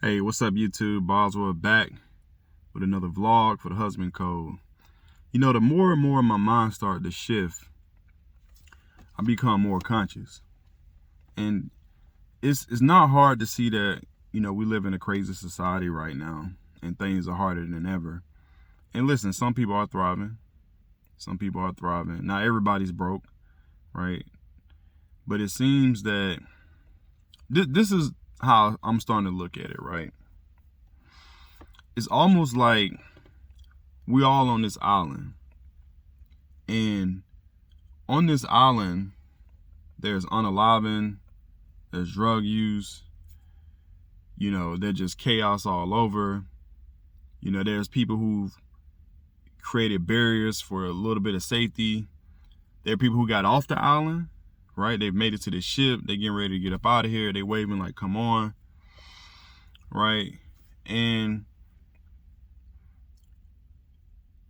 Hey, what's up, YouTube? Boswell back with another vlog for the husband code. You know, the more and more my mind started to shift, I become more conscious. And it's not hard to see that, we live in a crazy society right now and things are harder than ever. And listen, some people are thriving. Some people are thriving. Not everybody's broke, right? But it seems that this is how I'm starting to look at it, right? It's almost like we all on this island, and on this island there's unaliving, there's drug use, there's just chaos all over. There's people who've created barriers for a little bit of safety. There are people who got off the island, right? They've made it to the ship, they getting ready to get up out of here, they waving like, come on, right? And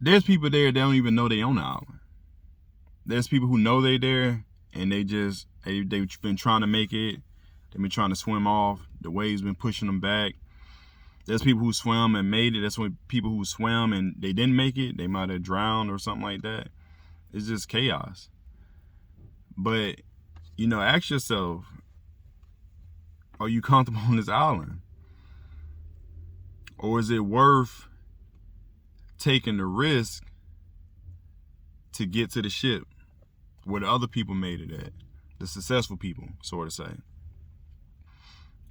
there's people there that don't even know they on the island. There's people who know they there and they've been trying to make it. They've been trying to swim off. The waves been pushing them back. There's people who swim and made it. That's when people who swim and they didn't make it, they might have drowned or something like that. It's just chaos. But, ask yourself, are you comfortable on this island? Or is it worth taking the risk to get to the ship where the other people made it at, the successful people, sort of say?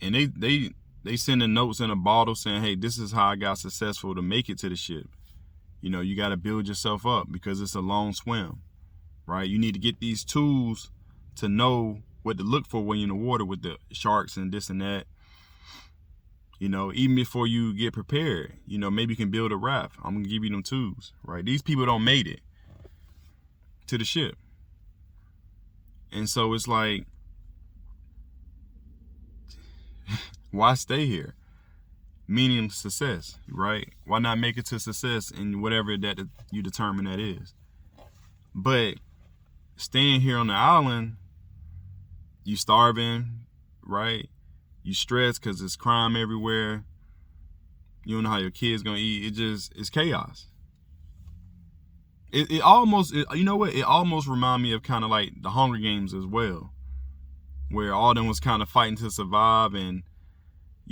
And they sending notes in a bottle saying, hey, this is how I got successful to make it to the ship. You got to build yourself up because it's a long swim, right? You need to get these tools to know what to look for when you're in the water with the sharks and this and that. Even before you get prepared, maybe you can build a raft. I'm going to give you them tools, right? These people don't made it to the ship. And so it's like, why stay here? Meaning success, right? Why not make it to success in whatever that you determine that is? But staying here on the island, you starving, right? You stressed because there's crime everywhere. You don't know how your kids gonna eat. It's chaos. It almost reminds me of kind of like the Hunger Games as well, where all them was kind of fighting to survive and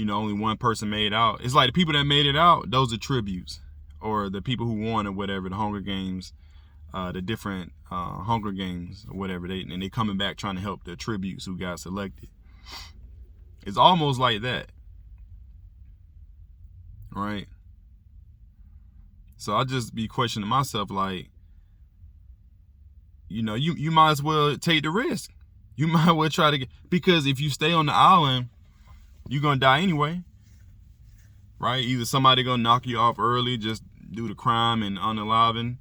only one person made it out. It's like the people that made it out, those are tributes, or the people who won or whatever, the Hunger Games, the different Hunger Games or whatever, and they coming back trying to help the tributes who got selected. It's almost like that, right? So I just be questioning myself, like, you might as well take the risk. You might well try to get, because if you stay on the island, you're gonna die anyway, right? Either somebody gonna knock you off early, just do the crime and unaliving.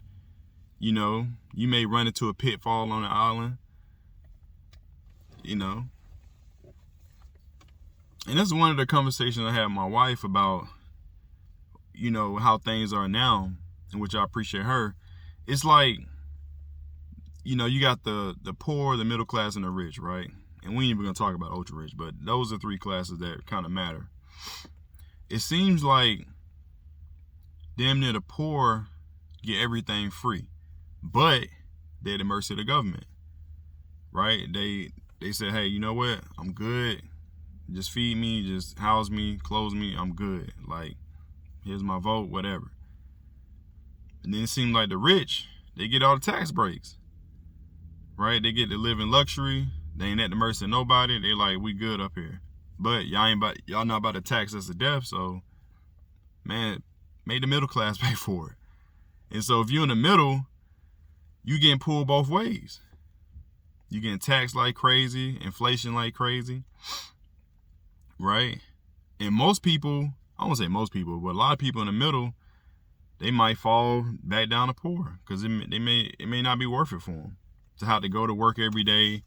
You may run into a pitfall on the island. And that's one of the conversations I had with my wife about, how things are now, in which I appreciate her. It's like, you got the poor, the middle class, and the rich, right? And we ain't even gonna talk about ultra rich, but those are three classes that kind of matter. It seems like damn near the poor get everything free, but they're at the mercy of the government, right? They say, hey, you know what? I'm good. Just feed me, just house me, clothe me, I'm good. Like, here's my vote, whatever. And then it seems like the rich, they get all the tax breaks, right? They get to live in luxury. They ain't at the mercy of nobody. They like, we good up here. But y'all not about to tax us to death, so, man, make the middle class pay for it. And so if you're in the middle, you getting pulled both ways. You getting taxed like crazy, inflation like crazy, right? And most people, I won't say most people, but a lot of people in the middle, they might fall back down to poor because it may not be worth it for them to have to go to work every day,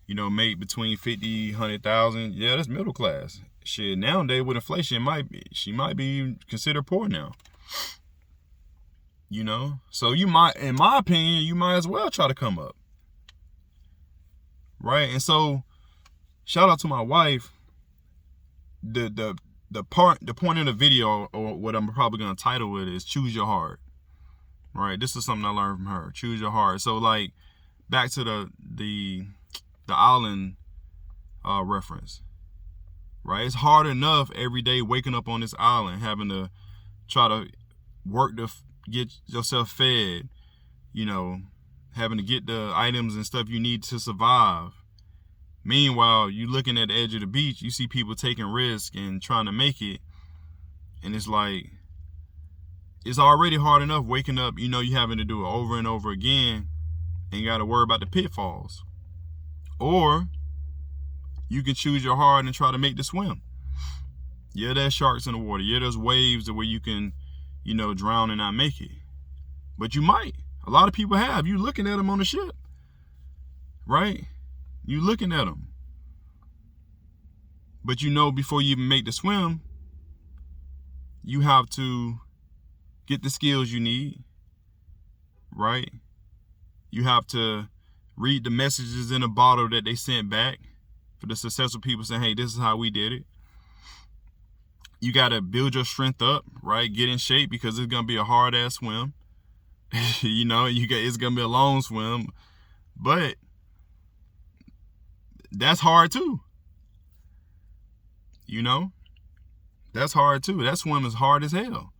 make between 50, 100,000. Yeah, that's middle class. Shit, nowadays with inflation, she might be considered poor now. So you might, in my opinion, you might as well try to come up, right? And so, shout out to my wife. The the point of the video, or what I'm probably gonna title it, is choose your heart. Right? This is something I learned from her. Choose your heart. So like back to the island reference. Right? It's hard enough every day waking up on this island, having to try to work to get yourself fed, you know, having to get the items and stuff you need to survive. Meanwhile, you looking at the edge of the beach, you see people taking risks and trying to make it. And it's like, it's already hard enough waking up, you know, you having to do it over and over again, and you got to worry about the pitfalls. Or you can choose your heart and try to make the swim. Yeah, there's sharks in the water. Yeah, there's waves where you can, you know, drown and not make it. But you might. A lot of people have. You looking at them on the ship. Right? You looking at them. But you know, before you even make the swim, you have to get the skills you need. Right? You have to read the messages in a bottle that they sent back for the successful people saying, hey, this is how we did it. You got to build your strength up, right? Get in shape, because it's going to be a hard ass swim. You know, it's going to be a long swim, but that's hard too. You know, that's hard too. That swim is hard as hell.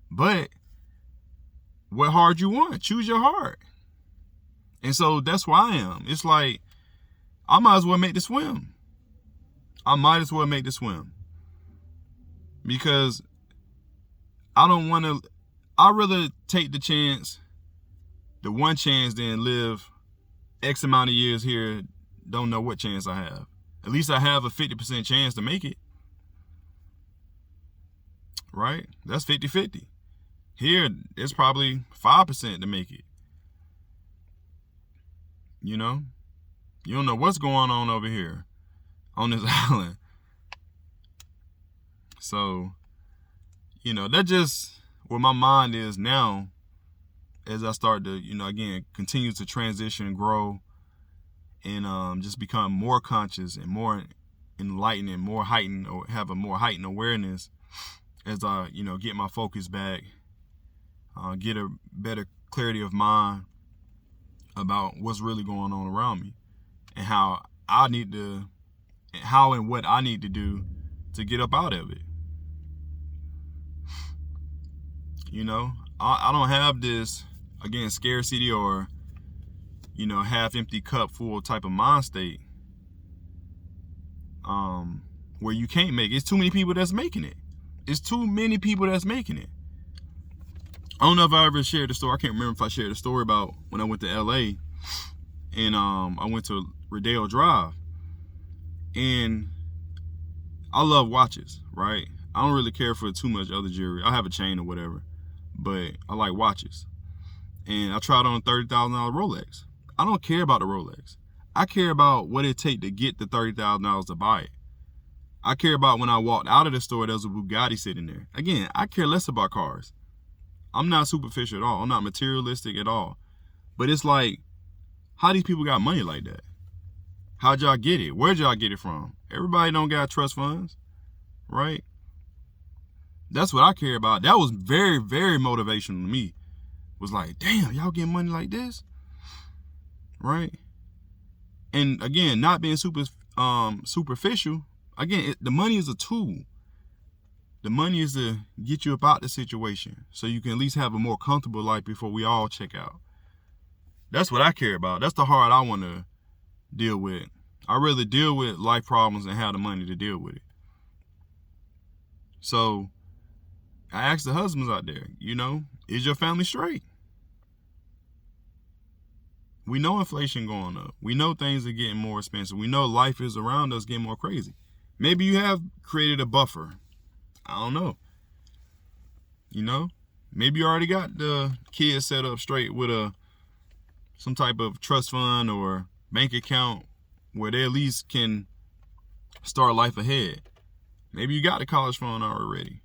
But what hard you want? Choose your heart. And so that's where I am. It's like, I might as well make the swim. Because I don't want to, I'd rather take the chance, the one chance, than live X amount of years here, don't know what chance I have. At least I have a 50% chance to make it. Right? That's 50-50. Here, it's probably 5% to make it. You know? You don't know what's going on over here on this island. So, you know, that just where my mind is now as I start to, you know, again, continue to transition and grow and just become more conscious and more enlightened and more heightened, or have a more heightened awareness as I, you know, get my focus back, get a better clarity of mind about what's really going on around me and how and what I need to do to get up out of it. You know, I don't have this, again, scarcity or, you know, half empty cup full type of mind state where you can't make it. It's too many people that's making it. I don't know if I ever shared the story. I can't remember if I shared the story about when I went to LA and I went to Rodeo Drive. And I love watches, right? I don't really care for too much other jewelry. I have a chain or whatever, but I like watches. And I tried on a $30,000 Rolex. I don't care about the Rolex. I care about what it take to get the $30,000 to buy it. I care about when I walked out of the store, there was a Bugatti sitting there. Again, I care less about cars. I'm not superficial at all. I'm not materialistic at all. But it's like, how these people got money like that? How'd y'all get it? Where'd y'all get it from? Everybody don't got trust funds, right? That's what I care about. That was very, very motivational to me. Was like, damn, y'all getting money like this, right? And again, not being superficial. Again, the money is a tool. The money is to get you up out the situation so you can at least have a more comfortable life before we all check out. That's what I care about. That's the heart I want to deal with. I rather deal with life problems and have the money to deal with it. So I asked the husbands out there, you know, is your family straight? We know inflation going up. We know things are getting more expensive. We know life is around us getting more crazy. Maybe you have created a buffer. I don't know. You know, maybe you already got the kids set up straight with some type of trust fund or bank account where they at least can start life ahead. Maybe you got a college fund already.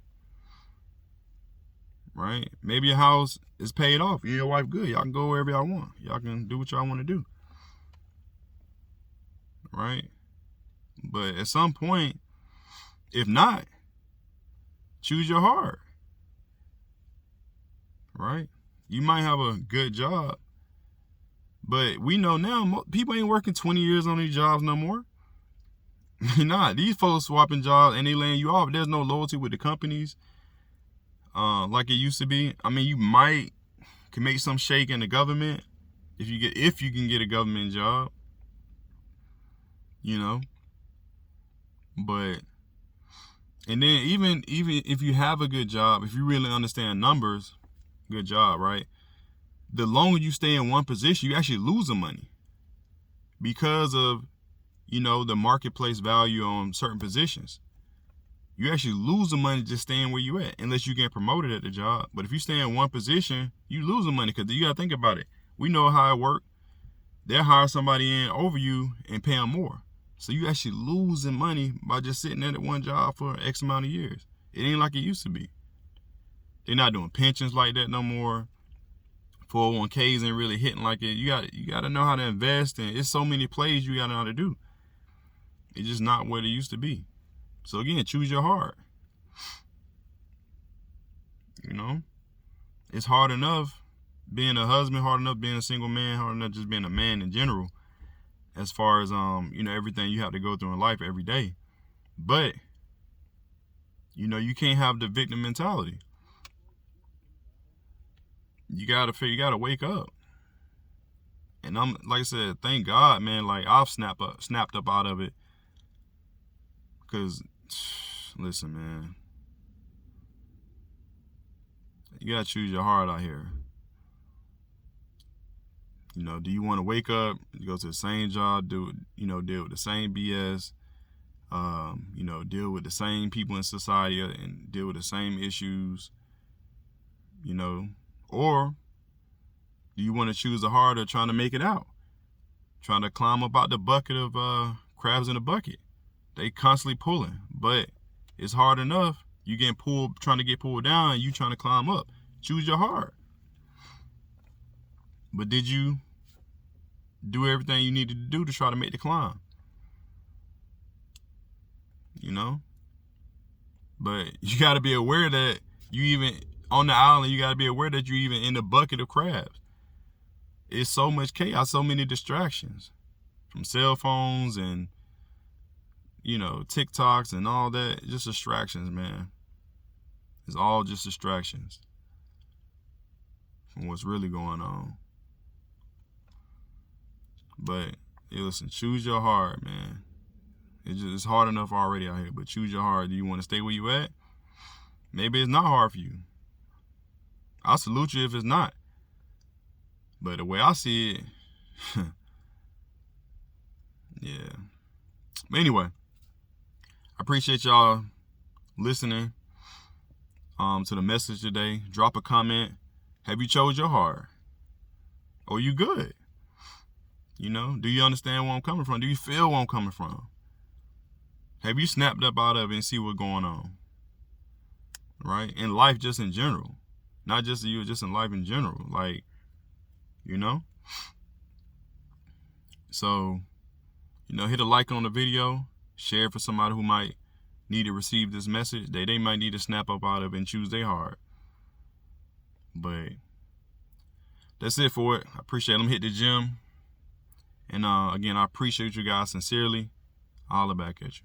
Right? Maybe your house is paid off. You and your wife good. Y'all can go wherever y'all want. Y'all can do what y'all want to do. Right? But at some point, if not, Choose your heart, right? You might have a good job, but we know now people ain't working 20 years on these jobs no more. You're not. These folks swapping jobs and they laying you off. There's no loyalty with the companies like it used to be. I mean, you might can make some shake in the government if you can get a government job, you know. But and then even if you have a good job, if you really understand numbers, good job, right? The longer you stay in one position, you actually lose the money because of, you know, the marketplace value on certain positions. You actually lose the money just staying where you at, unless you get promoted at the job. But if you stay in one position, you lose the money, because you got to think about it. We know how it works. They'll hire somebody in over you and pay them more. So you actually losing money by just sitting at one job for X amount of years. It ain't like it used to be. They're not doing pensions like that no more. 401ks ain't really hitting like it. You got to know how to invest, and it's so many plays you got to know how to do. It's just not what it used to be. So again, choose your heart. You know, it's hard enough being a husband, hard enough being a single man, hard enough just being a man in general, as far as you know, everything you have to go through in life every day. But you know, you can't have the victim mentality. You gotta wake up. And I'm, like I said, thank God, man, like I've snapped up out of it. Cause listen, man, you gotta choose your heart out here. You know, do you want to wake up, go to the same job, deal with the same BS, you know, deal with the same people in society and deal with the same issues, you know, or do you want to choose the heart of trying to make it out, trying to climb up out the bucket of crabs in the bucket? They constantly pulling, but it's hard enough. You getting pulled, trying to get pulled down, and you trying to climb up. Choose your heart. But did you do everything you needed to do to try to make the climb? You know? But you got to be aware that you even, on the island, you got to be aware that you even in the bucket of crabs. It's so much chaos, so many distractions. From cell phones and, you know, TikToks and all that. Just distractions, man. It's all just distractions from what's really going on. But hey, listen, choose your heart, man. It's hard enough already out here, but choose your heart. Do you want to stay where you at? Maybe it's not hard for you. I'll salute you if it's not. But the way I see it, yeah. But anyway, I appreciate y'all listening to the message today. Drop a comment. Have you chose your heart? Or you good? You know, do you understand where I'm coming from? Do you feel where I'm coming from? Have you snapped up out of it and see what's going on? Right? In life, just in general. Not just you, just in life in general. Like, you know? So, you know, hit a like on the video. Share it for somebody who might need to receive this message. They might need to snap up out of it and choose their heart. But that's it for it. I appreciate them. Hit the gym. And again, I appreciate you guys sincerely. I'll holler back at you.